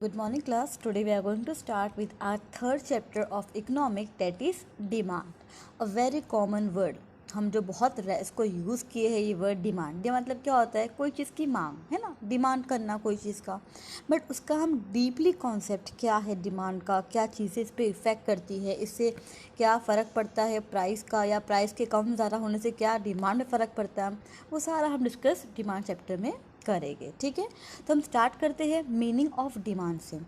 Good morning class. Today we are going to start with our third chapter of economic, that is demand. A very common word. हम जो बहुत इसको use किए हैं ये word demand. ये मतलब क्या होता है, कोई चीज़ की मांग है ना, डिमांड करना कोई चीज़ का। बट उसका हम डीपली कॉन्सेप्ट क्या है डिमांड का, क्या चीज़ें इस पर इफ़ेक्ट करती है, इससे क्या फ़र्क पड़ता है प्राइस का, या प्राइस के कम ज़्यादा होने से क्या डिमांड में फ़र्क पड़ता है, वो सारा हम डिस्कस डिमांड चैप्टर में करेंगे। ठीक है, तो हम स्टार्ट करते हैं मीनिंग ऑफ डिमांड से।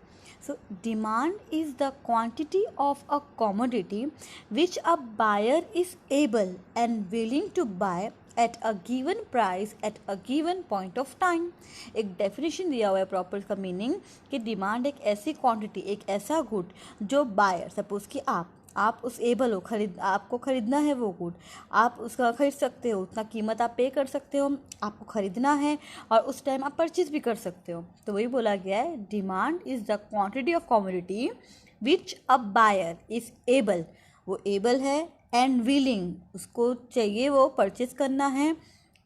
So demand is the quantity of a commodity which a buyer is able and willing to buy at a given price at a given point of time. एक definition दिया हुआ है proper इसका meaning कि demand एक ऐसी quantity, एक ऐसा गुड जो बायर, सपोज कि आप उस एबल हो, आपको ख़रीदना है वो गुड, आप उसका ख़रीद सकते हो, उतना कीमत आप पे कर सकते हो, आपको ख़रीदना है और उस टाइम आप परचेज भी कर सकते हो। तो वही बोला गया है, demand is the quantity of commodity which a buyer is able, वो एबल है एंड विलिंग, उसको चाहिए वो परचेज करना है,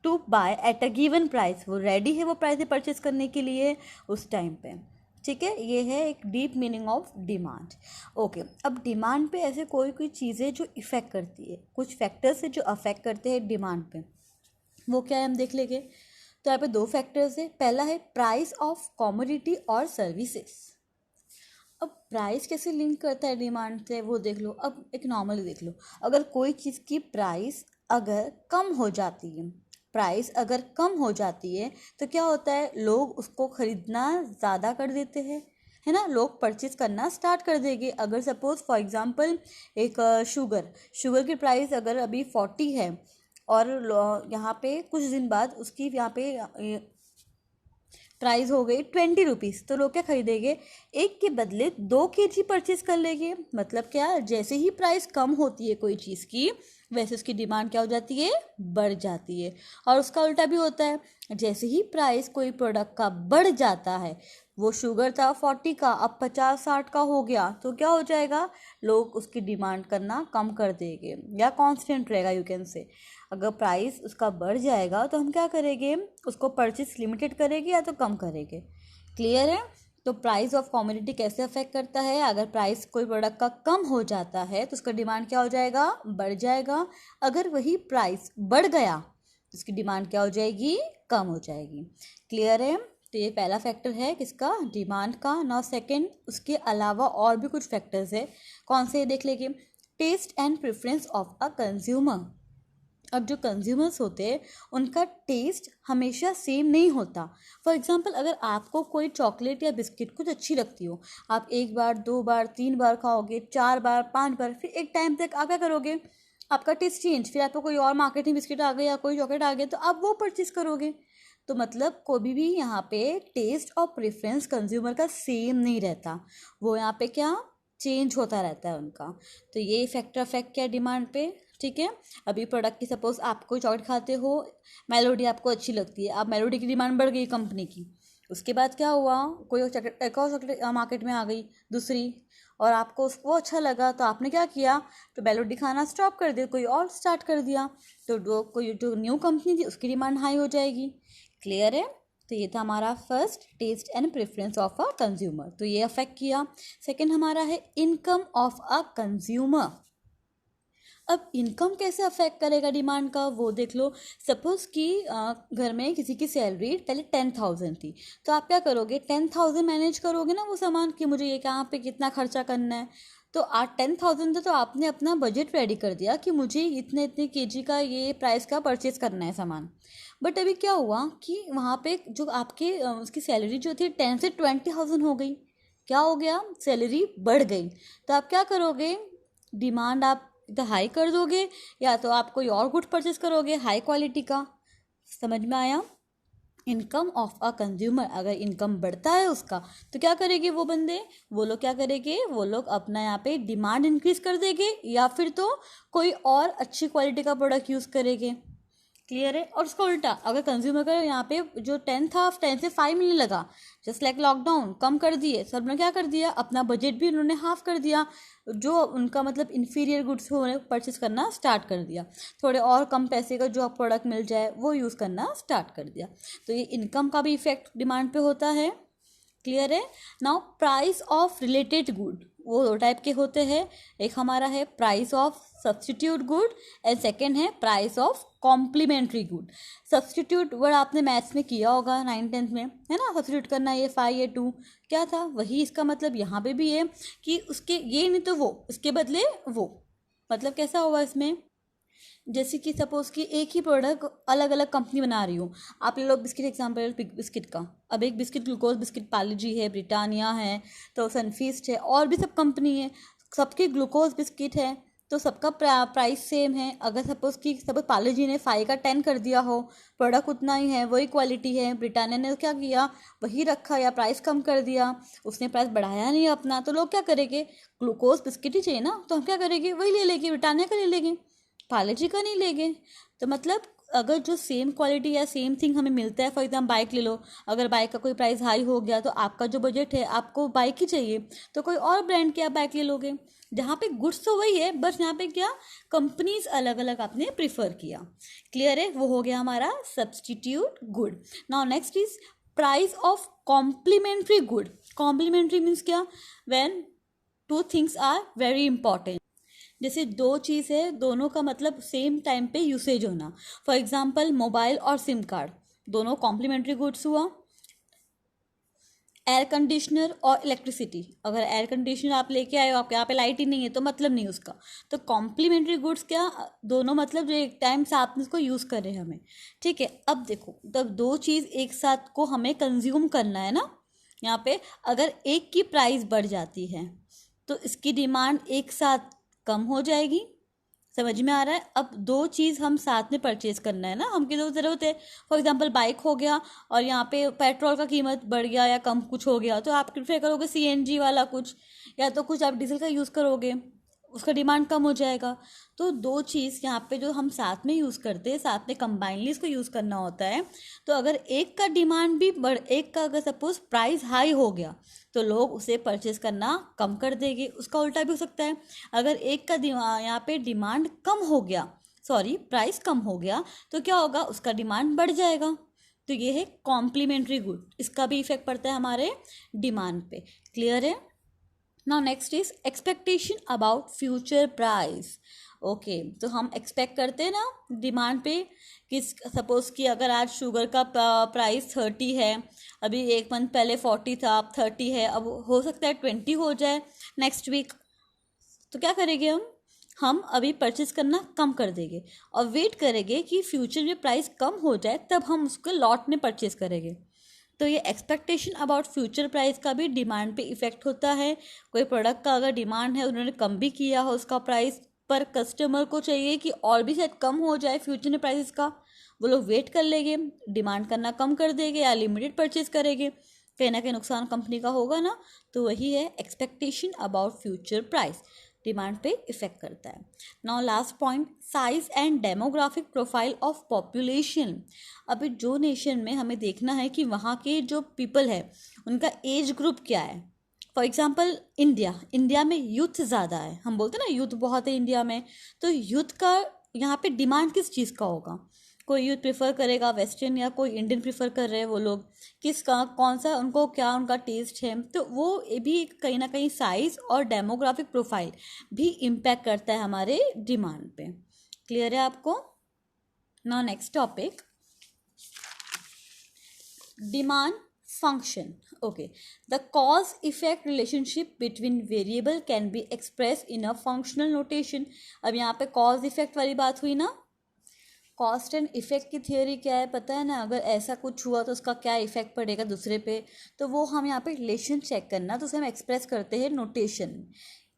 to buy at a given price, वो रेडी है वो प्राइस परचेज करने के लिए उस टाइम पे। ठीक है, ये है एक deep meaning of demand. Okay, अब डिमांड पे ऐसे कोई कोई चीज़ें जो इफ़ेक्ट करती है, कुछ फैक्टर्स है जो अफेक्ट करते हैं डिमांड पे, वो क्या है हम देख लेंगे। तो यहाँ पे दो फैक्टर्स है, पहला है प्राइस ऑफ कमोडिटी और सर्विसेज। अब प्राइस कैसे लिंक करता है डिमांड से वो देख लो। अब एक नॉर्मली देख लो, अगर कोई चीज़ की प्राइस अगर कम हो जाती है, प्राइस अगर कम हो जाती है तो क्या होता है, लोग उसको ख़रीदना ज़्यादा कर देते हैं, है ना, लोग परचेज करना स्टार्ट कर देंगे। अगर सपोज फॉर एग्जांपल एक शुगर की प्राइस अगर अभी 40 है और यहाँ पे कुछ दिन बाद उसकी यहाँ पे प्राइस हो गई 20 रुपीज़, तो लोग क्या खरीदेंगे, एक के बदले 2 kg परचेज कर लेंगे। मतलब क्या, जैसे ही प्राइस कम होती है कोई चीज़ की, वैसे उसकी डिमांड क्या हो जाती है, बढ़ जाती है। और उसका उल्टा भी होता है, जैसे ही प्राइस कोई प्रोडक्ट का बढ़ जाता है, वो शुगर था 40 का अब 50-60 का हो गया, तो क्या हो जाएगा, लोग उसकी डिमांड करना कम कर देंगे या कांस्टेंट रहेगा, यू कैन से। अगर प्राइस उसका बढ़ जाएगा तो हम क्या करेंगे, उसको परचेज लिमिटेड करेंगे या तो कम करेंगे। क्लियर है। तो प्राइस ऑफ कमोडिटी कैसे अफेक्ट करता है, अगर प्राइस कोई प्रोडक्ट का कम हो जाता है तो उसका डिमांड क्या हो जाएगा, बढ़ जाएगा। अगर वही प्राइस बढ़ गया तो उसकी डिमांड क्या हो जाएगी, कम हो जाएगी। क्लियर है। तो ये पहला फैक्टर है किसका, डिमांड का। नाउ सेकंड, उसके अलावा और भी कुछ फैक्टर्स है। कौन से देख लेंगे। Test and preference of a consumer. अब जो कंज्यूमर्स होते हैं उनका टेस्ट हमेशा सेम नहीं होता। फॉर एग्जांपल, अगर आपको कोई चॉकलेट या बिस्किट कुछ अच्छी लगती हो, आप एक बार, दो बार, तीन बार खाओगे, चार बार, पांच बार, फिर एक टाइम तक आप क्या करोगे, आपका टेस्ट चेंज, फिर आपको कोई और मार्केटिंग बिस्किट आ गई या कोई चॉकलेट आ गया तो आप वो परचेज करोगे। तो मतलब कोई भी यहाँ पे टेस्ट और प्रेफरेंस कंज्यूमर का सेम नहीं रहता, वो यहाँ पे क्या, चेंज होता रहता है उनका। तो ये फैक्टर अफेक्ट क्या डिमांड पे। ठीक है, अभी प्रोडक्ट की, सपोज आप कोई चॉकलेट खाते हो, मेलोडी आपको अच्छी लगती है, आप मेलोडी की डिमांड बढ़ गई कंपनी की, उसके बाद क्या हुआ, कोई चॉकलेट, एक और चॉकलेट मार्केट में आ गई दूसरी, और आपको उसको अच्छा लगा तो आपने क्या किया, तो मेलोडी खाना स्टॉप कर दिया, कोई और स्टार्ट कर दिया, तो जो न्यू कंपनी थी उसकी डिमांड हाई हो जाएगी। क्लियर है। तो ये था हमारा first, test and preference of a consumer, तो ये अफेक्ट किया। सेकंड हमारा है इनकम ऑफ अ कंज्यूमर। अब इनकम कैसे अफेक्ट करेगा डिमांड का वो देख लो। सपोज कि घर में किसी की सैलरी पहले 10,000 थी, तो आप क्या करोगे, 10,000 मैनेज करोगे ना वो सामान, कि मुझे ये कहाँ पे कितना खर्चा करना है। तो आज 10,000 था तो आपने अपना बजट रेडी कर दिया कि मुझे इतने इतने केजी का ये प्राइस का परचेज करना है सामान। बट अभी क्या हुआ कि वहाँ पे जो आपके उसकी सैलरी जो थी 10 से 20,000 हो गई। क्या हो गया, सैलरी बढ़ गई। तो आप क्या करोगे, डिमांड आप तो हाई कर दोगे, या तो आप कोई और गुड परचेज करोगे हाई क्वालिटी का। समझ में आया। इनकम ऑफ अ कंज्यूमर, अगर इनकम बढ़ता है उसका तो क्या करेंगे वो बंदे, वो लोग क्या करेंगे, वो लोग अपना यहाँ पे डिमांड इंक्रीज कर देंगे, या फिर तो कोई और अच्छी क्वालिटी का प्रोडक्ट यूज़ करेंगे। क्लियर है। और उसका उल्टा, अगर कंज्यूमर का यहाँ पे जो 10 था 10 से 5 मिलने लगा, जस्ट लाइक लॉकडाउन, कम कर दिए सब ने, क्या कर दिया, अपना बजट भी उन्होंने हाफ कर दिया, जो उनका मतलब इन्फीरियर गुड्स हो परचेस करना स्टार्ट कर दिया, थोड़े और कम पैसे का जो प्रोडक्ट मिल जाए वो यूज़ करना स्टार्ट कर दिया। तो ये इनकम का भी इफेक्ट डिमांड पे होता है। क्लियर है। Now price of related good, वो दो टाइप के होते हैं, एक हमारा है price of substitute good and second है price of complementary good. Substitute word आपने मैथ्स में किया होगा 9th-10th में, है ना, सब्स्टिट्यूट करना, ये 5 ये 2 क्या था, वही इसका मतलब यहाँ पे भी है कि उसके ये नहीं तो वो, इसके बदले वो, मतलब कैसा हुआ इसमें, जैसे कि सपोज कि एक ही प्रोडक्ट अलग अलग कंपनी बना रही हो, आप ले लो बिस्किट एग्जाम्पल बिस्किट का, अब एक बिस्किट ग्लूकोज बिस्किट पार्ले-जी है, ब्रिटानिया है, तो सनफीस्ट है, और भी सब कंपनी है, सबकी ग्लूकोज बिस्किट है, तो सबका प्राइस सेम है। अगर सपोज कि सपोज पार्ले-जी ने 5 का 10 कर दिया हो, प्रोडक्ट उतना ही है, वही क्वालिटी है, ब्रिटानिया ने क्या किया, वही रखा या प्राइस कम कर दिया, उसने प्राइस बढ़ाया नहीं अपना, तो लोग क्या करेंगे, ग्लूकोज बिस्किट ही चाहिए ना, तो हम क्या करेंगे, वही ले लेंगे, ब्रिटानिया का ले लेंगे, पार्ले-जी का नहीं लेंगे। तो मतलब अगर जो सेम क्वालिटी या सेम थिंग हमें मिलता है, फॉर एग्जाम्पल बाइक ले लो, अगर बाइक का कोई प्राइस हाई हो गया तो आपका जो बजट है, आपको बाइक ही चाहिए, तो कोई और ब्रांड की आप बाइक ले लोगे, जहाँ पे गुड्स तो वही है, बस यहाँ पे क्या कंपनीज अलग अलग आपने प्रिफर किया। क्लियर है, वो हो गया हमारा substitute good. Now next is price of complementary good. Complementary means क्या, when two things are very important, जैसे दो चीज़ है, दोनों का मतलब सेम टाइम पे यूसेज होना, फॉर एग्जांपल मोबाइल और सिम कार्ड, दोनों कॉम्प्लीमेंट्री गुड्स हुआ। एयर कंडीशनर और इलेक्ट्रिसिटी, अगर एयर कंडीशनर आप लेके आए हो, आपके यहाँ पे लाइट ही नहीं है तो मतलब नहीं उसका, तो कॉम्प्लीमेंट्री गुड्स क्या, दोनों मतलब जो एक टाइम साथ में उसको यूज़ कर रहे हैं हमें। ठीक है, अब देखो, तब दो चीज़ एक साथ को हमें कंज्यूम करना है ना, यहाँ पे अगर एक की प्राइस बढ़ जाती है तो इसकी डिमांड एक साथ कम हो जाएगी, समझ में आ रहा है। अब दो चीज़ हम साथ में परचेज करना है ना, हमकी तो ज़रूरत है, फॉर एग्जांपल बाइक हो गया और यहाँ पे पेट्रोल का कीमत बढ़ गया या कम कुछ हो गया, तो आप प्रेफर करोगे सीएनजी वाला कुछ, या तो कुछ आप डीजल का यूज़ करोगे, उसका डिमांड कम हो जाएगा। तो दो चीज़ यहाँ पे जो हम साथ में यूज़ करते हैं, साथ में कंबाइनली इसको यूज़ करना होता है, तो अगर एक का डिमांड भी एक का अगर सपोज प्राइस हाई हो गया तो लोग उसे परचेज करना कम कर देंगे। उसका उल्टा भी हो सकता है, अगर एक का यहाँ पे डिमांड कम हो गया, सॉरी प्राइस कम हो गया, तो क्या होगा, उसका डिमांड बढ़ जाएगा। तो ये है कॉम्प्लीमेंट्री गुड, इसका भी इफेक्ट पड़ता है हमारे डिमांड पे। क्लियर है। Now next is expectation about future price. Okay, तो हम एक्सपेक्ट करते हैं ना डिमांड पे कि सपोज कि अगर आज शुगर का प्राइस 30 है, अभी एक मंथ पहले 40 था, अब 30 है, अब हो सकता है 20 हो जाए नेक्स्ट वीक, तो क्या करेंगे हम अभी परचेज करना कम कर देंगे और वेट करेंगे कि फ्यूचर में प्राइस कम हो जाए, तब हम उसको लॉट में परचेज करेंगे। तो ये एक्सपेक्टेशन अबाउट फ्यूचर प्राइस का भी डिमांड पे इफेक्ट होता है। कोई प्रोडक्ट का अगर डिमांड है, उन्होंने कम भी किया हो उसका प्राइस, पर कस्टमर को चाहिए कि और भी शायद कम हो जाए फ्यूचर में प्राइस का, वो लोग वेट कर लेंगे, डिमांड करना कम कर देंगे या लिमिटेड परचेज करेंगे, कहीं ना कहीं नुकसान कंपनी का होगा ना। तो वही है expectation about future price, demand पे इफेक्ट करता है। Now last point, size and demographic profile of population. अभी जो नेशन में हमें देखना है कि वहाँ के जो पीपल है उनका एज ग्रुप क्या है। फॉर एग्जांपल इंडिया में यूथ ज़्यादा है, हम बोलते हैं ना यूथ बहुत है इंडिया में, तो यूथ का यहाँ पे डिमांड किस चीज़ का होगा, कोई यूथ प्रेफर करेगा वेस्टर्न या कोई इंडियन प्रेफर कर रहे हैं, वो लोग किसका कौन सा उनको क्या उनका टेस्ट है, तो वो भी कहीं ना कहीं साइज और डेमोग्राफिक प्रोफाइल भी इम्पैक्ट करता है हमारे डिमांड पे। क्लियर है आपको। Now next topic, demand function. Okay, the cause effect relationship between variable can be express in a functional notation. अब यहाँ पे कॉज इफेक्ट वाली बात हुई ना, कॉस्ट एंड इफेक्ट की थियोरी क्या है पता है ना, अगर ऐसा कुछ हुआ तो उसका क्या इफेक्ट पड़ेगा दूसरे पे, तो वो हम यहाँ पे रिलेशन चेक करना, तो उसे हम एक्सप्रेस करते हैं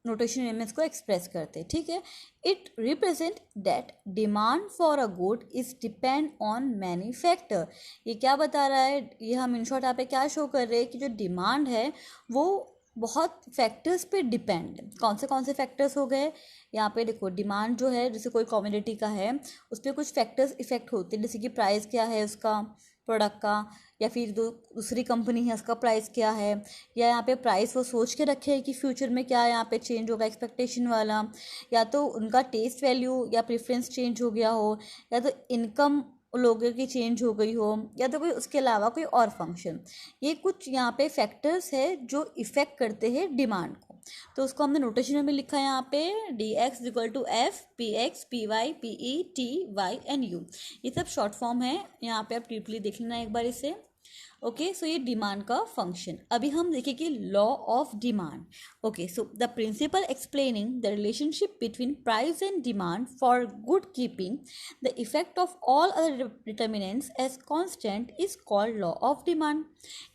नोटेशन में इसको एक्सप्रेस करते हैं। ठीक है, it represent that demand for a good is depend on many factor. ये क्या बता रहा है, ये हम इन शॉर्ट यहाँ पे क्या शो कर रहे हैं कि जो डिमांड है वो बहुत फैक्टर्स पे डिपेंड। कौन से फैक्टर्स हो गए यहाँ पे, देखो डिमांड जो है जैसे कोई कम्युनिटी का है उस पर कुछ फैक्टर्स इफेक्ट होते हैं, जैसे कि प्राइस क्या है उसका प्रोडक्ट का, या फिर दूसरी कंपनी है उसका प्राइस क्या है, या यहाँ पे प्राइस वो सोच के रखे है कि फ्यूचर में क्या यहाँ पे चेंज होगा एक्सपेक्टेशन वाला, या तो उनका टेस्ट वैल्यू या प्रेफरेंस चेंज हो गया हो, या तो इनकम लोगों की चेंज हो गई हो, या तो कोई उसके अलावा कोई और फंक्शन। ये कुछ यहाँ पे फैक्टर्स है जो इफ़ेक्ट करते हैं डिमांड को। तो उसको हमने नोटेशन में लिखा है यहाँ पे dx=f px py pe t y and u। ये सब शॉर्ट फॉर्म है, यहाँ पे आप डीपली देख लेना एक बार इसे। ओके, सो ये डिमांड का फंक्शन। अभी हम देखेंगे law of demand. Okay, so the principle explaining the relationship between price and demand for good keeping the effect of all other determinants as constant is called law of demand.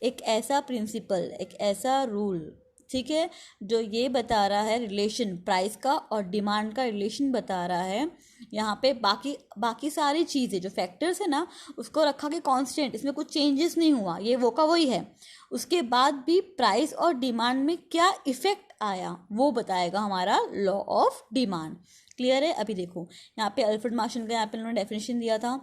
एक ऐसा principal, एक ऐसा rule, ठीक है, जो ये बता रहा है रिलेशन प्राइस का और डिमांड का रिलेशन बता रहा है। यहाँ पे बाकी सारी चीज़ें जो फैक्टर्स है ना, उसको रखा कि कांस्टेंट, इसमें कुछ चेंजेस नहीं हुआ, ये वो का वही है। उसके बाद भी प्राइस और डिमांड में क्या इफेक्ट आया वो बताएगा हमारा लॉ ऑफ डिमांड। क्लियर है? अभी देखो यहाँ पे अल्फ्रेड मार्शल का यहाँ पे उन्होंने डेफिनेशन दिया था।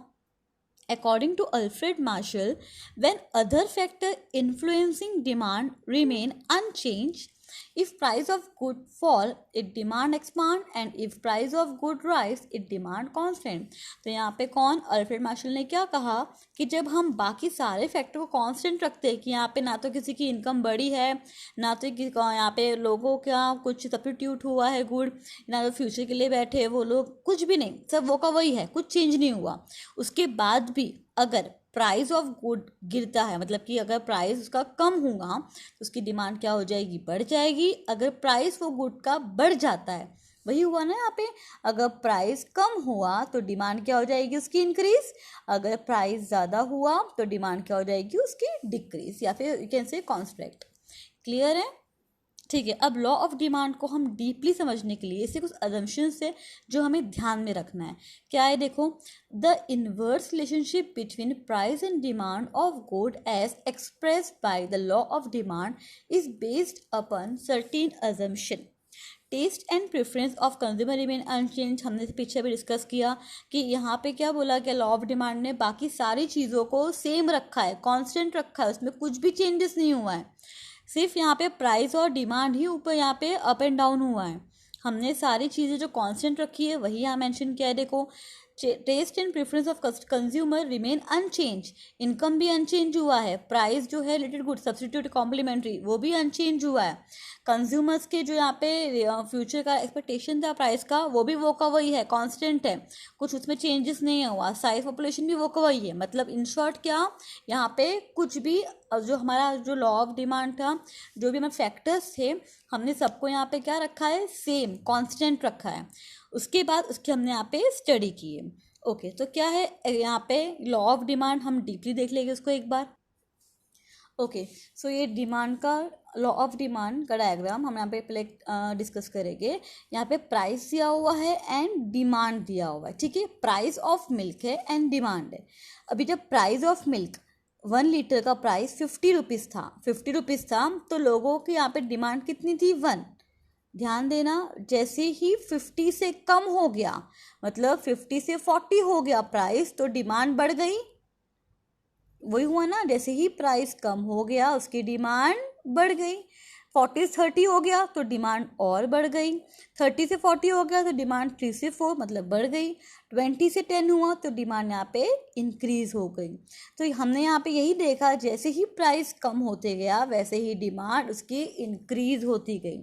According to Alfred Marshall, when other factors influencing demand remain unchanged, if price of good fall, it demand expand, and if price of good rise, it demand constant। तो यहाँ पे कौन, अल्फ्रेड मार्शल ने क्या कहा कि जब हम बाकी सारे फैक्टर को कांस्टेंट रखते हैं कि यहाँ पे ना तो किसी की इनकम बढ़ी है, ना तो यहाँ पे लोगों का कुछ सब्स्टिट्यूट हुआ है गुड, ना तो फ्यूचर के लिए बैठे वो लोग, कुछ भी नहीं, सब वो का वही है, कुछ चेंज नहीं हुआ। उसके बाद भी अगर प्राइस ऑफ गुड गिरता है, मतलब कि अगर प्राइस उसका कम होगा तो उसकी डिमांड क्या हो जाएगी, बढ़ जाएगी। अगर प्राइस वो गुड का बढ़ जाता है, वही हुआ ना यहाँ पे, अगर प्राइस कम हुआ तो डिमांड क्या हो जाएगी, उसकी इंक्रीज। अगर प्राइस ज़्यादा हुआ तो डिमांड क्या हो जाएगी, उसकी डिक्रीज, या फिर यू कैन से कॉन्स्ट्रेक्ट। क्लियर है? ठीक है। अब लॉ ऑफ डिमांड को हम डीपली समझने के लिए इससे कुछ अजम्पशंस है जो हमें ध्यान में रखना है। क्या है? देखो, the inverse relationship between price and demand of good as expressed by the law of demand is based upon certain assumption. Test and preference of consumer remain unchanged. हमने पीछे भी डिस्कस किया कि यहाँ पे क्या बोला कि लॉ ऑफ डिमांड ने बाकी सारी चीज़ों को सेम रखा है, कांस्टेंट रखा है, उसमें कुछ भी चेंजेस नहीं हुआ है। सिर्फ यहाँ पे प्राइस और डिमांड ही ऊपर यहाँ पे अप एंड डाउन हुआ है। हमने सारी चीज़ें जो कांस्टेंट रखी है वही यहाँ मेंशन किया है। देखो, test and preference of consumer remain unchanged. Income भी अनचेंज हुआ है, प्राइस जो है रिलेटेड गुड सब्स्टिट्यूट कॉम्प्लीमेंट्री वो भी अनचेंज हुआ है। कंज्यूमर्स के जो यहाँ पे फ्यूचर का एक्सपेक्टेशन था प्राइस का, वो भी वो का वही है, कांस्टेंट है, कुछ उसमें चेंजेस नहीं हुआ। साइज पॉपुलेशन भी वो का वही है। मतलब इन शॉर्ट क्या, यहाँ पे कुछ भी जो हमारा जो लॉ ऑफ डिमांड था, जो भी हमारे फैक्टर्स थे, हमने सबको यहाँ पे क्या रखा है, सेम कांस्टेंट रखा है। उसके बाद उसकी हमने यहाँ पे स्टडी की है। ओके, तो क्या है यहाँ पे लॉ ऑफ डिमांड, हम डीपली देख लेंगे उसको एक बार। ओके, सो ये डिमांड का लॉ ऑफ डिमांड का डायग्राम हम यहाँ पे पहले डिस्कस करेंगे। यहाँ पे प्राइस दिया हुआ है एंड डिमांड दिया हुआ है, ठीक है। प्राइस ऑफ मिल्क है एंड डिमांड है। अभी जब प्राइस ऑफ मिल्क 1 लीटर का प्राइस 50 रुपीज़ था, 50 रुपीज़ था, तो लोगों की यहाँ पे डिमांड कितनी थी, 1। ध्यान देना, जैसे ही 50 से कम हो गया, मतलब 50 से 40 हो गया प्राइस, तो डिमांड बढ़ गई। वही हुआ ना, जैसे ही प्राइस कम हो गया उसकी डिमांड बढ़ गई। 40 से 30 हो गया तो डिमांड और बढ़ गई। 30 से 40 हो गया तो डिमांड 3 से 4 मतलब बढ़ गई। 20 से 10 हुआ तो डिमांड यहाँ पे इंक्रीज हो गई। तो हमने यहाँ पे यही देखा, जैसे ही प्राइस कम होते गया वैसे ही डिमांड उसकी इंक्रीज होती गई।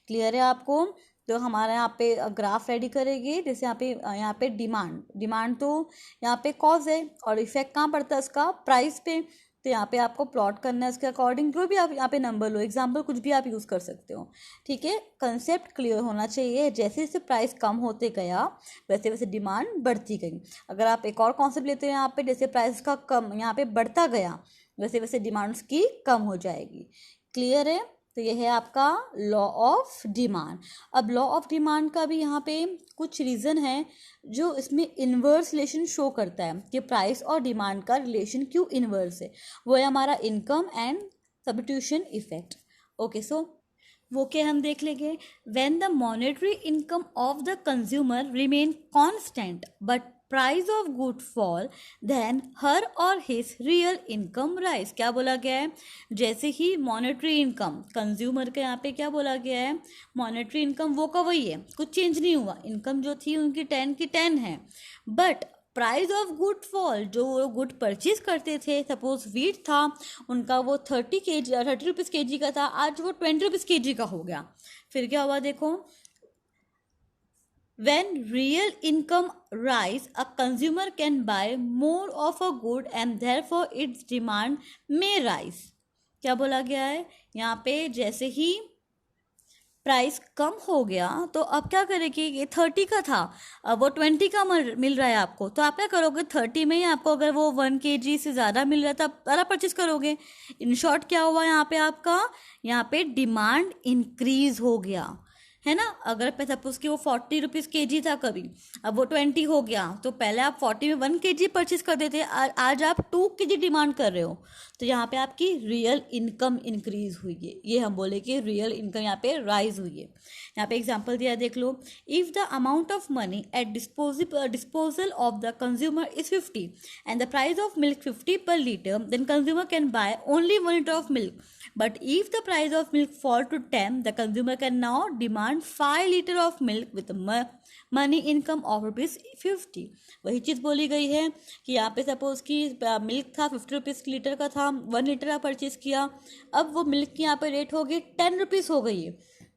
क्लियर है आपको? तो हमारा यहाँ पे ग्राफ रेडी करेंगे। जैसे यहाँ पे डिमांड तो यहाँ पे कॉज है और इफेक्ट कहाँ पड़ता है उसका, प्राइस पे। तो यहाँ पे आपको प्लॉट करना है उसके अकॉर्डिंग, जो भी आप यहाँ पे नंबर लो, एग्जाम्पल कुछ भी आप यूज़ कर सकते हो, ठीक है। कंसेप्ट क्लियर होना चाहिए। जैसे जैसे प्राइस कम होते गया वैसे वैसे डिमांड बढ़ती गई। अगर आप एक और कॉन्सेप्ट लेते हैं यहाँ पे, जैसे प्राइस का कम यहाँ पे बढ़ता गया वैसे वैसे डिमांड उसकी कम हो जाएगी। क्लियर है? तो यह है आपका लॉ ऑफ डिमांड। अब लॉ ऑफ डिमांड का भी यहाँ पे कुछ रीज़न है जो इसमें इन्वर्स रिलेशन शो करता है कि प्राइस और डिमांड का रिलेशन क्यों इन्वर्स है। वो है हमारा income and substitution effect. Okay, so वो क्या हम देख लेंगे। When the monetary income of the consumer remain constant but price of good fall, then her और हिज रियल इनकम राइज। क्या बोला गया है? जैसे ही मॉनेटरी इनकम कंज्यूमर के यहाँ पे क्या बोला गया है, मॉनेटरी इनकम वो का वही है, कुछ चेंज नहीं हुआ। इनकम जो थी उनकी 10 की 10 है, but price of good fall, जो वो गुड परचेज करते थे, सपोज वीट था उनका, वो 30 रुपीज़ के जी का था, आज वो 20 रुपीज़ के जी का हो गया। फिर क्या हुआ देखो, when real income rise, a consumer can buy more of a good and therefore its demand may rise। क्या बोला गया है यहाँ पे, जैसे ही प्राइस कम हो गया तो अब क्या करेंगे, ये 30 का था अब वो 20 का मिल रहा है आपको, तो आप क्या करोगे, 30 में ही आपको अगर वो 1 kg से ज़्यादा मिल रहा है तो आप ज़्यादा परचेज करोगे। इन शॉर्ट क्या हुआ यहाँ पे, आपका यहाँ पे डिमांड इंक्रीज हो गया, है ना। अगर सपोज कि वो 40 रुपीज़ के जी था कभी, अब वो 20 हो गया, तो पहले आप 40 में 1 kg परचेज करते थे, आज आप 2 kg डिमांड कर रहे हो, तो यहाँ पे आपकी रियल इनकम इंक्रीज हुई है, ये हम बोले कि रियल इनकम यहाँ पे राइज हुई है। यहाँ पे एग्जांपल दिया है, देख लो, if the amount of money at disposal of the consumer is 50 and the price of milk 50 per liter, then consumer can buy only 1 liter of milk, but if the price of milk fall to 10, the consumer can now demand 5 liter of milk with money income of ₹50। वही चीज़ बोली गई है कि यहाँ पे suppose कि milk था 50 rupees litre का था, 1 लीटर का परचेज़ किया, अब वो मिल्क की यहाँ पे रेट हो गई 10 रुपीज़ हो गई है,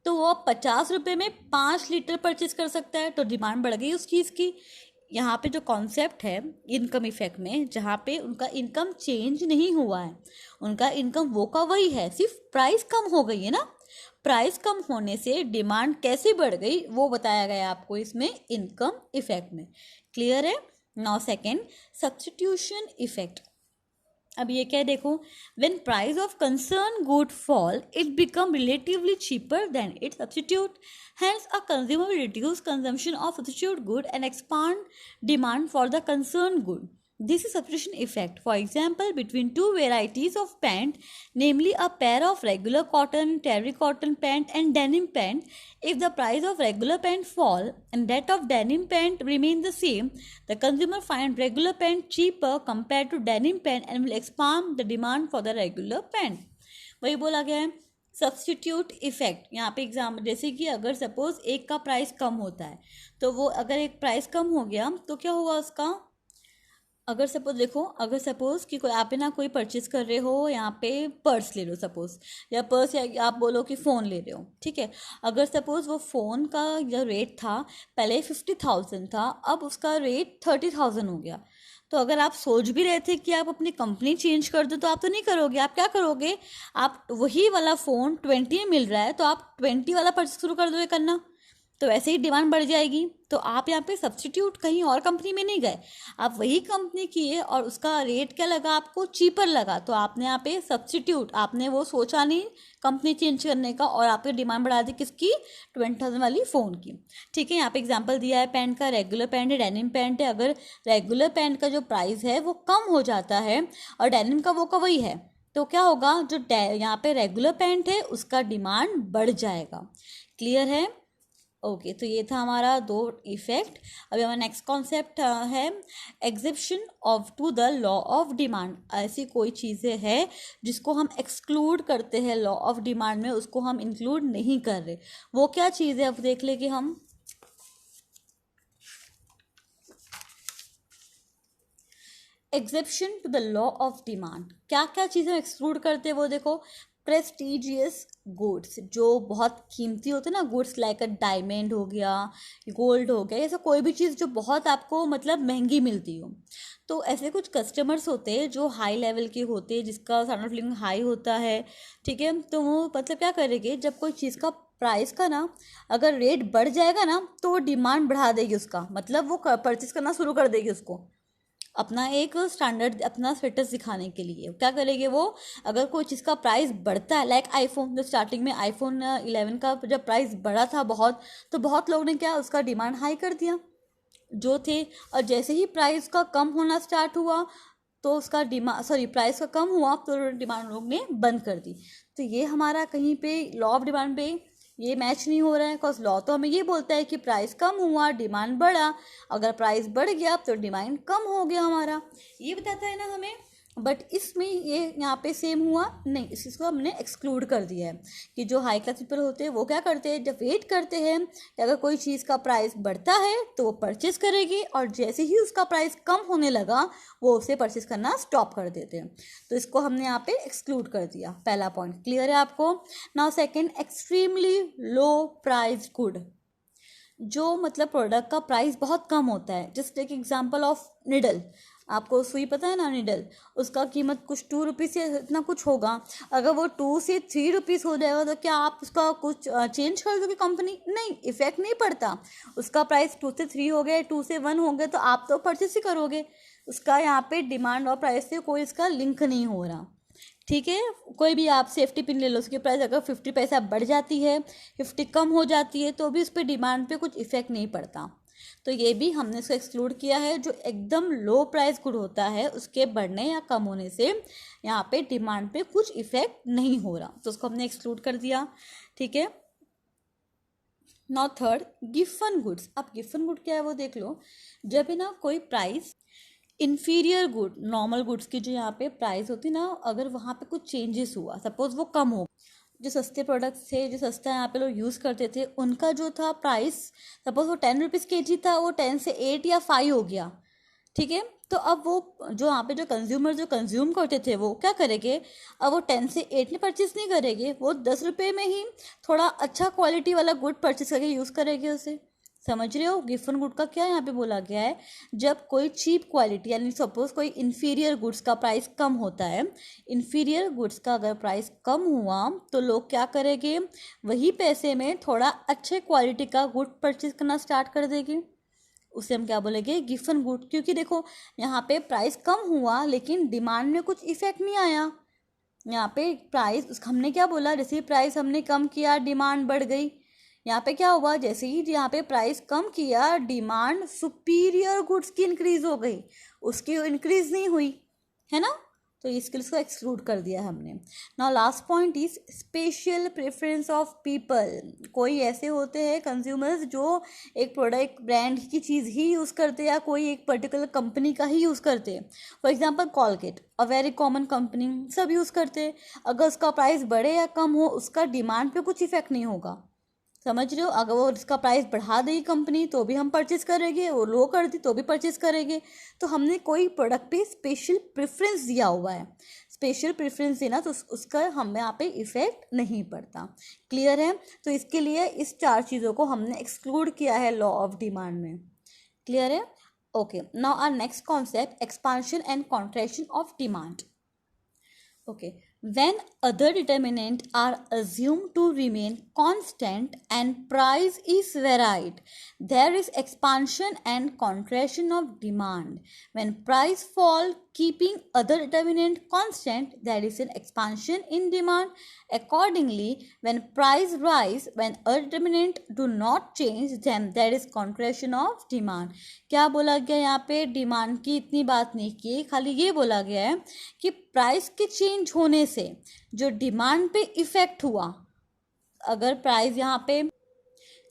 तो वो 50 रुपये में 5 लीटर परचेज़ कर सकता है, तो डिमांड बढ़ गई उस चीज़ की। यहाँ पे जो कॉन्सेप्ट है इनकम इफेक्ट में, जहाँ पे उनका इनकम चेंज नहीं हुआ है, उनका इनकम वो का वही है, सिर्फ प्राइस कम हो गई है ना। प्राइस कम होने से डिमांड कैसे बढ़ गई वो बताया गया आपको इसमें इनकम इफेक्ट में। क्लियर है। Now second, substitution effect. अब ये क्या है देखो, when price of concern good fall it become relatively cheaper than it's substitute, hence a consumer will reduce consumption of substitute good and expand demand for the concerned good. This is substitution effect. For example, between two varieties of pant, namely a pair of regular cotton, terry cotton pant and denim pant, if the price of regular pant fall and that of denim pant remain the same, the consumer find regular pant cheaper compared to denim pant and will expand the demand for the regular pant. वही बोला गया है substitute effect. यहाँ पे example, जैसे कि अगर suppose एक का प्राइस कम होता है, तो वो अगर एक प्राइस कम हो गया तो क्या हुआ उसका, अगर सपोज देखो, अगर सपोज कि कोई आप ना कोई परचेज कर रहे हो, यहाँ पे पर्स ले लो सपोज, या पर्स, या आप बोलो कि फ़ोन ले रहे हो, ठीक है। अगर सपोज वो फ़ोन का जो रेट था पहले 50,000 था, अब उसका रेट 30,000 हो गया, तो अगर आप सोच भी रहे थे कि आप अपनी कंपनी चेंज कर दो, तो आप तो नहीं करोगे, आप क्या करोगे, आप वही वाला फ़ोन 20 में मिल रहा है तो आप 20 वाला परचेज शुरू कर दोगे करना, तो वैसे ही डिमांड बढ़ जाएगी। तो आप यहाँ पे सब्स्टिट्यूट कहीं और कंपनी में नहीं गए, आप वही कंपनी किए और उसका रेट क्या लगा आपको, चीपर लगा, तो आपने यहाँ पे सब्स्टिट्यूट, आपने वो सोचा नहीं कंपनी चेंज करने का और आपकी डिमांड बढ़ा दी किसकी, 20,000 वाली फ़ोन की। ठीक है, यहाँ पे एग्जांपल दिया है पैंट का, रेगुलर पैंट है, डेनिम पैंट है। अगर रेगुलर पैंट का जो प्राइस है वो कम हो जाता है और डेनिम का वो का वही है, तो क्या होगा, जो यहाँ पे रेगुलर पैंट है उसका डिमांड बढ़ जाएगा। क्लियर है। ओके, तो ये था हमारा 2 इफेक्ट। अभी हमारा नेक्स्ट कॉन्सेप्ट है exception of to the law of demand. ऐसी कोई चीज़ें हैं जिसको हम एक्सक्लूड करते हैं लॉ ऑफ डिमांड में, उसको हम इंक्लूड नहीं कर रहे, वो क्या चीज़ है अब देख लेंगे हम। Exception to the law of demand, क्या क्या चीज़ें एक्सक्लूड करते हैं वो देखो। प्रेस्टीजियस गुड्स, जो बहुत कीमती होते हैं ना गुड्स, लाइक अ डायमंड हो गया, गोल्ड हो गया, ऐसा कोई भी चीज़ जो बहुत आपको मतलब महंगी मिलती हो, तो ऐसे कुछ कस्टमर्स होते हैं जो हाई लेवल के होते हैं, जिसका स्टैंडर्ड ऑफ लिविंग हाई होता है, ठीक है। तो वो मतलब क्या करेंगे, जब कोई चीज़ का प्राइस का ना अगर रेट बढ़ जाएगा ना तो डिमांड बढ़ा देगी उसका, मतलब वो परचेज करना शुरू कर देगी उसको, अपना एक स्टैंडर्ड, अपना स्टेटस दिखाने के लिए क्या करेंगे वो। अगर कोई चीज़ का प्राइस बढ़ता है, लाइक आईफोन, जो स्टार्टिंग में आईफोन 11 का जब प्राइस बढ़ा था बहुत, तो बहुत लोग ने क्या उसका डिमांड हाई कर दिया जो थे, और जैसे ही प्राइस का कम होना स्टार्ट हुआ तो उसका प्राइस का कम हुआ तो डिमांड लोग ने बंद कर दी। तो ये हमारा कहीं पे लॉ ऑफ डिमांड पे ये मैच नहीं हो रहा है, बिकॉज लॉ तो हमें ये बोलता है कि प्राइस कम हुआ डिमांड बढ़ा, अगर प्राइस बढ़ गया तो डिमांड कम हो गया हमारा, ये बताता है ना हमें। बट इसमें ये यहाँ पे सेम हुआ नहीं, इसको हमने एक्सक्लूड कर दिया है कि जो हाई क्लास पीपल होते हैं वो क्या करते हैं, जब वेट करते हैं कि अगर कोई चीज़ का प्राइस बढ़ता है तो वो परचेस करेगी, और जैसे ही उसका प्राइस कम होने लगा वो उसे परचेस करना स्टॉप कर देते हैं। तो इसको हमने यहाँ पे एक्सक्लूड कर दिया। पहला पॉइंट क्लियर है आपको। Now second, extremely low price good, जो मतलब प्रोडक्ट का प्राइस बहुत कम होता है। Just take example of needle, आपको सुई पता है ना, निडल, उसका कीमत कुछ 2 रुपीज़ से इतना कुछ होगा। अगर वो 2 से 3 रुपीज़ हो जाएगा तो क्या आप उसका कुछ चेंज कर दोगे कंपनी? नहीं, इफेक्ट नहीं पड़ता। उसका प्राइस 2 से 3 हो गया, 2 से 1 हो गया तो आप तो परचेस ही करोगे। उसका यहाँ पे डिमांड और प्राइस से कोई इसका लिंक नहीं हो रहा। ठीक है, कोई भी आप सेफ्टी पिन ले लो, उसकी प्राइस अगर 50 पैसा बढ़ जाती है, 50 कम हो जाती है, तो भी उस पर डिमांड पे कुछ इफेक्ट नहीं पड़ता। तो ये भी हमने इसको एक्सक्लूड किया है। जो एकदम लो प्राइस गुड होता है उसके बढ़ने या कम होने से यहाँ पे डिमांड पे कुछ इफेक्ट नहीं हो रहा, तो उसको हमने एक्सक्लूड कर दिया। ठीक है, नाउ थर्ड, गिवन गुड्स। अब गिवन गुड क्या है वो देख लो। जब भी ना कोई price inferior good, normal goods की जो यहाँ पे प्राइस होती ना, अगर वहाँ पे कुछ चेंजेस हुआ, सपोज वो कम हो, जो सस्ते प्रोडक्ट्स थे, जो सस्ता यहाँ पे लोग यूज़ करते थे, उनका जो था प्राइस, सपोज वो 10 रुपीज़ kg था, वो 10 से 8 या 5 हो गया। ठीक है, तो अब वो जो यहाँ पे जो कंज्यूमर जो कंज्यूम करते थे वो क्या करेंगे, अब वो 10 से 8 में परचेज नहीं करेंगे, वो 10 रुपये में ही थोड़ा अच्छा क्वालिटी वाला गुड परचेज करके यूज़ करेंगे उसे। समझ रहे हो, गिवन गुड का क्या यहाँ पे बोला गया है, जब कोई चीप क्वालिटी, यानी सपोज कोई इन्फीरियर गुड्स का प्राइस कम होता है, इन्फीरियर गुड्स का अगर प्राइस कम हुआ तो लोग क्या करेंगे, वही पैसे में थोड़ा अच्छे क्वालिटी का गुड परचेज करना स्टार्ट कर देंगे। उसे हम क्या बोलेंगे, गिवन गुड। क्योंकि देखो यहाँ पे प्राइस कम हुआ लेकिन डिमांड में कुछ इफेक्ट नहीं आया। यहाँ पे प्राइस हमने क्या बोला, जैसे प्राइस हमने कम किया डिमांड बढ़ गई। यहाँ पे क्या हुआ, जैसे ही यहाँ पे प्राइस कम किया डिमांड सुपीरियर गुड्स की इंक्रीज हो गई, उसकी इंक्रीज नहीं हुई, है ना। तो इस स्किल्स को एक्सक्लूड कर दिया हमने। Now last point is special preference of people. कोई ऐसे होते हैं कंज्यूमर्स जो एक प्रोडक्ट ब्रांड की चीज़ ही यूज़ करते हैं या कोई एक पर्टिकुलर कंपनी का ही यूज़ करते हैं। For example Colgate, a very common company, सब यूज़ करते हैं। अगर उसका प्राइस बढ़े या कम हो उसका डिमांड पे कुछ इफेक्ट नहीं होगा। समझ रहे हो, अगर वो इसका प्राइस बढ़ा देगी कंपनी तो भी हम परचेज करेंगे, वो लो कर दी तो भी परचेज करेंगे। तो हमने कोई प्रोडक्ट पे स्पेशल प्रेफरेंस दिया हुआ है, स्पेशल प्रेफरेंस देना तो उसका हम यहाँ पे इफेक्ट नहीं पड़ता। क्लियर है, तो इसके लिए इस 4 चीज़ों को हमने एक्सक्लूड किया है लॉ ऑफ डिमांड में। क्लियर है, okay. Now our next concept, expansion and contraction of demand. Okay, when other determinants are assumed to remain constant and price is varied, there is expansion and contraction of demand. When price fall keeping other determinant constant, there is an expansion in demand. Accordingly, when price rise, when other determinant do not change, then there is contraction of demand. क्या बोला गया यहाँ पे, demand की इतनी बात नहीं की, खाली ये बोला गया है कि प्राइस के चेंज होने से जो डिमांड पे इफेक्ट हुआ, अगर प्राइस यहाँ पे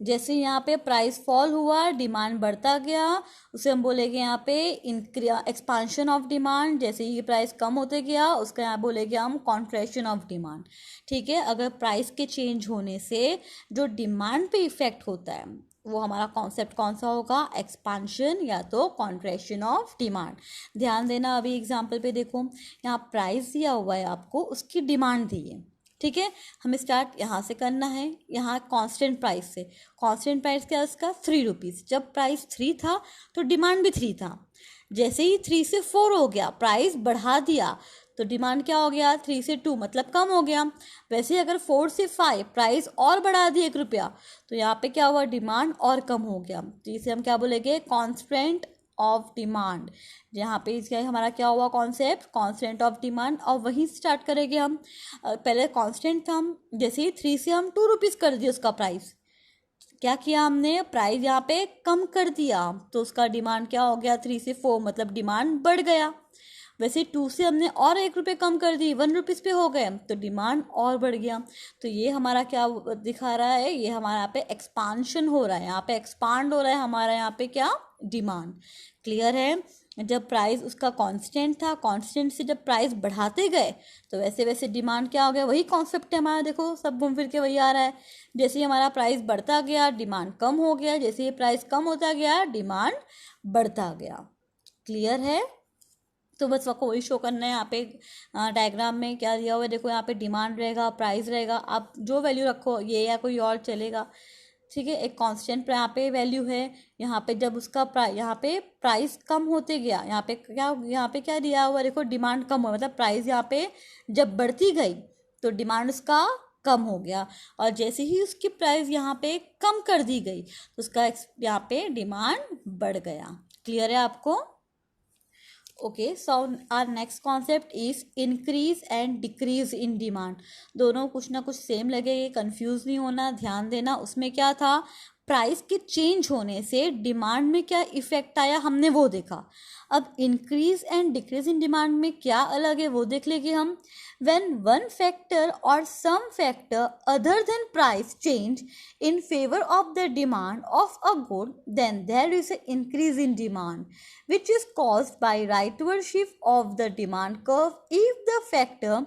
जैसे यहाँ पे प्राइस फॉल हुआ डिमांड बढ़ता गया, उसे हम बोलेंगे यहाँ पे एक्सपांशन ऑफ डिमांड। जैसे ही प्राइस कम होते गया उसका यहाँ बोलेंगे हम कॉन्ट्रैक्शन ऑफ डिमांड। ठीक है, अगर प्राइस के चेंज होने से जो डिमांड पे इफेक्ट होता है वो हमारा कॉन्सेप्ट कौन सा होगा, एक्सपांशन या तो कॉन्ट्रैक्शन ऑफ डिमांड। ध्यान देना, अभी एग्जांपल पे देखो, यहाँ प्राइस दिया हुआ है आपको, उसकी डिमांड दी है। ठीक है, हमें स्टार्ट यहाँ से करना है, यहाँ कांस्टेंट प्राइस से। कांस्टेंट प्राइस क्या है उसका, 3 रुपीज़। जब प्राइस 3 था तो डिमांड भी 3 था। जैसे ही 3 से 4 हो गया, प्राइस बढ़ा दिया तो डिमांड क्या हो गया, 3 से 2 मतलब कम हो गया। वैसे ही अगर 4 से 5 प्राइस और बढ़ा दिया 1 रुपया तो यहाँ पे क्या हुआ, डिमांड और कम हो गया। तो इसे हम क्या बोलेंगे, कांस्टेंट ऑफ डिमांड। यहाँ पे इसका हमारा क्या हुआ कॉन्सेप्ट, कांस्टेंट ऑफ डिमांड। और वहीं स्टार्ट करेंगे हम। पहले कांस्टेंट था, हम जैसे ही 3 से हम 2 रुपीज़ कर दिए उसका प्राइस, क्या किया हमने, प्राइस यहाँ पे कम कर दिया तो उसका डिमांड क्या हो गया, 3 से 4 मतलब डिमांड बढ़ गया। वैसे 2 से हमने और 1 रुपये कम कर दी, 1 रुपीज़ पे हो गए तो डिमांड और बढ़ गया। तो ये हमारा क्या दिखा रहा है, ये हमारा यहाँ पे एक्सपांशन हो रहा है, यहाँ पे एक्सपांड हो रहा है हमारा यहाँ पे क्या, डिमांड। क्लियर है, जब प्राइस उसका कांस्टेंट था, कांस्टेंट से जब प्राइस बढ़ाते गए तो वैसे वैसे डिमांड क्या हो गया, वही कॉन्सेप्ट है हमारा, देखो सब घूम फिर के वही आ रहा है। जैसे ही हमारा प्राइस बढ़ता गया डिमांड कम हो गया, जैसे ही प्राइस कम होता गया डिमांड बढ़ता गया। क्लियर है? तो बस आपको वही शो करना है। यहाँ पे डायग्राम में क्या दिया हुआ है, देखो यहाँ पे डिमांड रहेगा, प्राइस रहेगा, आप जो वैल्यू रखो ये या कोई और चलेगा, ठीक है। एक कांस्टेंट यहाँ पे वैल्यू है, यहाँ पे जब उसका यहाँ पे प्राइस कम होते गया, यहाँ पे क्या दिया हुआ, देखो डिमांड कम हुआ, मतलब प्राइस यहाँ पे जब बढ़ती गई तो डिमांड उसका कम हो गया, और जैसे ही उसकी प्राइस यहाँ पे कम कर दी गई तो उसका यहाँ पे डिमांड बढ़ गया। क्लियर है आपको? Okay, so our next concept is increase and decrease in demand. दोनों कुछ ना कुछ सेम लगेंगे, कंफ्यूज नहीं होना, ध्यान देना। उसमें क्या था, प्राइस के चेंज होने से डिमांड में क्या इफेक्ट आया हमने वो देखा। अब increase and decrease in demand में क्या अलग है वो देख लेंगे हम। when one factor or some factor other than price change in favor of the demand of a good, then there is an increase in demand which is caused by rightward shift of the demand curve. If the factor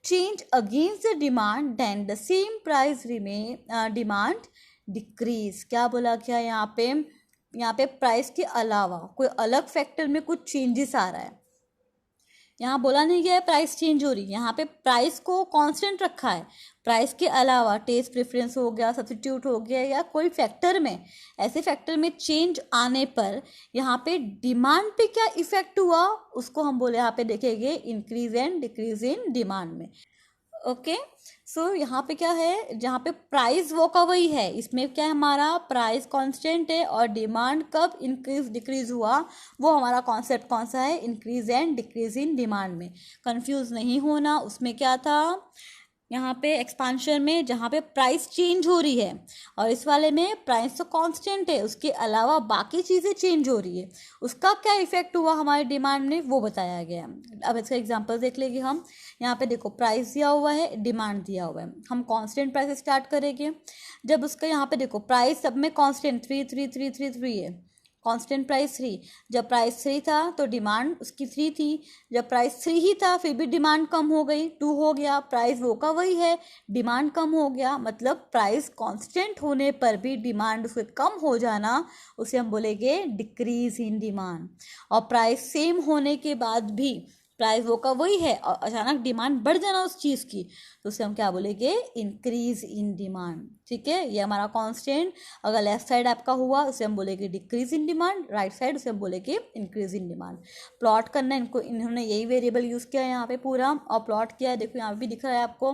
change against the demand, then the same price remain demand decrease। क्या बोला क्या यहाँ पे price के अलावा कोई अलग factor में कुछ चेंजेस आ रहा है। यहाँ बोला नहीं गया है प्राइस चेंज हो रही है, यहाँ पे प्राइस को कांस्टेंट रखा है। प्राइस के अलावा टेस्ट प्रेफरेंस हो गया, सब्स्टिट्यूट हो गया, या कोई फैक्टर में, ऐसे फैक्टर में चेंज आने पर यहाँ पे डिमांड पे क्या इफेक्ट हुआ उसको हम बोले, यहाँ पे देखेंगे increase and decrease in demand में। ओके, सो यहाँ पे क्या है, जहाँ पे प्राइस वो का वही है, इसमें क्या है, हमारा प्राइस कांस्टेंट है, और डिमांड कब इंक्रीज डिक्रीज हुआ वो हमारा कॉन्सेप्ट कौन सा है, increase and decrease in demand में। कंफ्यूज नहीं होना। उसमें क्या था, यहाँ पे एक्सपांशन में जहाँ पे प्राइस चेंज हो रही है, और इस वाले में प्राइस तो कांस्टेंट है, उसके अलावा बाकी चीज़ें चेंज हो रही है, उसका क्या इफेक्ट हुआ हमारे डिमांड में वो बताया गया। अब इसका एग्जांपल देख लेंगे हम। यहाँ पे देखो प्राइस दिया हुआ है, डिमांड दिया हुआ है, हम कांस्टेंट प्राइस स्टार्ट करेंगे। जब उसका यहाँ पे देखो प्राइस सब में कांस्टेंट 3 है, कांस्टेंट प्राइस 3। जब प्राइस 3 था तो डिमांड उसकी 3 थी। जब प्राइस 3 ही था फिर भी डिमांड कम हो गई, 2 हो गया, प्राइस वो का वही है, डिमांड कम हो गया। मतलब प्राइस कांस्टेंट होने पर भी डिमांड उससे कम हो जाना, उसे हम बोलेंगे डिक्रीज इन डिमांड। और प्राइस सेम होने के बाद भी प्राइस वो का वही है और अचानक डिमांड बढ़ जाना उस चीज़ की, तो उसे हम क्या बोलेंगे, इंक्रीज इन डिमांड। ठीक है, ये हमारा कांस्टेंट अगर लेफ्ट साइड आपका हुआ उसे हम बोलेंगे decrease in demand, right side उसे हम बोलेंगे इंक्रीज इन डिमांड। प्लॉट करना, इन्होंने यही वेरिएबल यूज़ किया है यहाँ पे पूरा, और प्लॉट किया है। देखो यहाँ पे भी दिख रहा है आपको,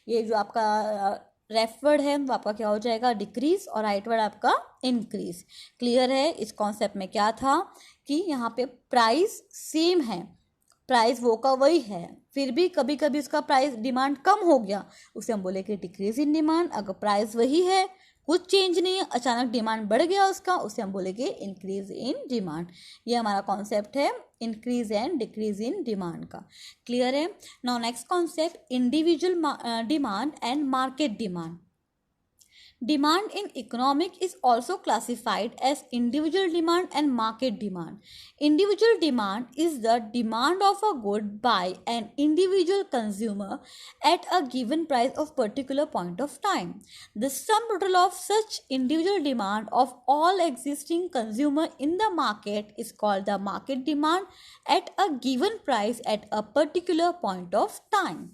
ये जो आपका लेफ्ट वर्ड है वो आपका क्या हो जाएगा, डिक्रीज, और राइट वर्ड आपका इंक्रीज। क्लियर है? इस कॉन्सेप्ट में क्या था कि यहाँ पे प्राइस सेम है, प्राइस वो का वही है, फिर भी कभी कभी उसका प्राइस डिमांड कम हो गया, उसे हम बोलेंगे डिक्रीज इन डिमांड। अगर प्राइस वही है, कुछ चेंज नहीं है, अचानक डिमांड बढ़ गया उसका, उसे हम बोलेंगे इंक्रीज इन डिमांड। ये हमारा कॉन्सेप्ट है increase and decrease in demand का। क्लियर है? Now next concept, individual demand and market demand. Demand in economic is also classified as individual demand and market demand. Individual demand is the demand of a good by an individual consumer at a given price of particular point of time. The sum total of such individual demand of all existing consumer in the market is called the market demand at a given price at a particular point of time.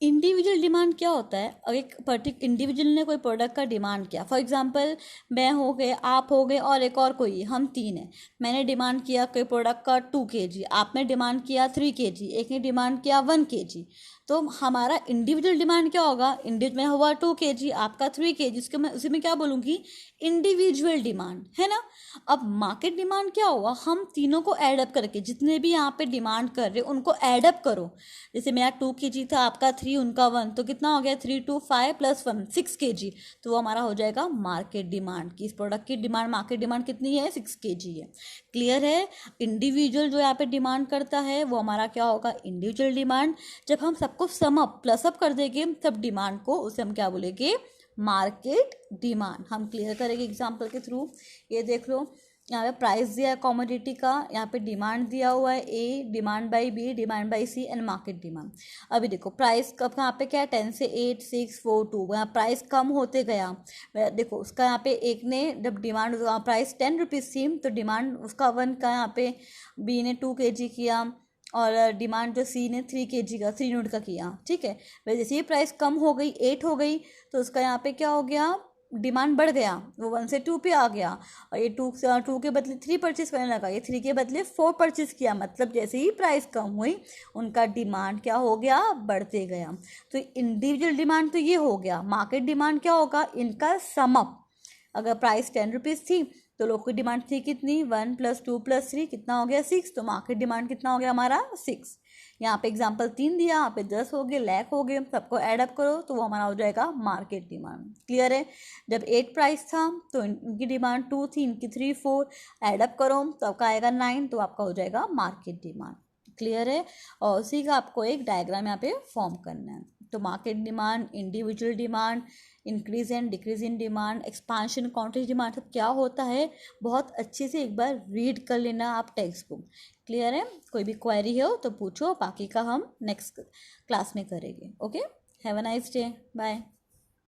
Individual demand क्या होता है, अगर एक individual ने कोई product का demand किया, for example मैं हो गए, आप हो गए, और एक और कोई, हम 3 हैं। मैंने डिमांड किया कोई प्रोडक्ट का 2 kg, आपने डिमांड किया 3 kg, एक ने डिमांड किया 1 kg। तो हमारा इंडिविजुअल डिमांड क्या होगा, इंडिविजुअल हुआ 2 kg, आपका 3 kg, उसके मैं उसी में क्या बोलूँगी, इंडिविजुअल डिमांड, है ना। अब मार्केट डिमांड क्या होगा, हम तीनों को एडअप करके, जितने भी यहाँ पे डिमांड कर रहे उनको एडअप करो। जैसे मेरा 2 kg था, आपका 3, उनका 1, तो कितना हो गया, 3 2 5 + 1 6 kg। तो वो हमारा हो जाएगा मार्केट डिमांड, कि इस प्रोडक्ट की डिमांड, मार्केट डिमांड कितनी है, 6 kg है। क्लियर है? इंडिविजुअल जो यहाँ पे डिमांड करता है वो हमारा क्या होगा, इंडिविजुअल डिमांड। जब हम सबको सम अप प्लस अप कर देंगे सब डिमांड को, उसे हम क्या बोलेंगे, मार्केट डिमांड। हम क्लियर करेंगे एग्जाम्पल के थ्रू। ये देख लो, यहाँ पे प्राइस दिया है कॉमोडिटी का, यहाँ पे डिमांड दिया हुआ है A, demand by B, demand by C and market demand. अभी देखो प्राइस कब यहाँ पे क्या है 10 से 8 6 4 2, यहाँ प्राइस कम होते गया। देखो उसका यहाँ पे एक ने जब डिमांड प्राइस 10 रुपीज़ थी तो डिमांड उसका 1 का यहाँ पे बी ने 2 kg किया और डिमांड जो सी ने 3 kg का 3 यूनिट का किया, ठीक है। वैसे जैसे ही प्राइस कम हो गई 8 हो गई तो उसका यहाँ पे क्या हो गया, डिमांड बढ़ गया, वो 1 से 2 पे आ गया और ये 2 के बदले 3 परचेज करने लगा, ये 3 के बदले 4 परचेज किया। मतलब जैसे ही प्राइस कम हुई उनका डिमांड क्या हो गया, बढ़ते गया। तो इंडिविजुअल डिमांड तो ये हो गया। मार्केट डिमांड क्या होगा, इनका सम अप। अगर प्राइस 10 रुपीज़ थी तो लोग की डिमांड थी कितनी, 1 + 2 + 3 कितना हो गया 6, तो मार्केट डिमांड कितना हो गया हमारा 6। यहाँ पे एग्जाम्पल 3 दिया, यहाँ पे 10 हो गए, लाख हो गए, सबको ऐड अप करो तो वो हमारा हो जाएगा मार्केट डिमांड। क्लियर है। जब 8 प्राइस था तो इनकी डिमांड 2 थी, इनकी 3 4, ऐड अप करो तो आपका आएगा 9, तो आपका हो जाएगा मार्केट डिमांड। क्लियर है। और उसी का आपको एक डायग्राम यहाँ पे फॉर्म करना है। तो market demand, individual demand, increase and decrease in demand, expansion, counter demand, सब क्या होता है बहुत अच्छे से एक बार रीड कर लेना आप टेक्स्ट बुक। क्लियर है। कोई भी क्वेरी हो तो पूछो, बाकी का हम नेक्स्ट क्लास में करेंगे। Okay, have a nice day, bye.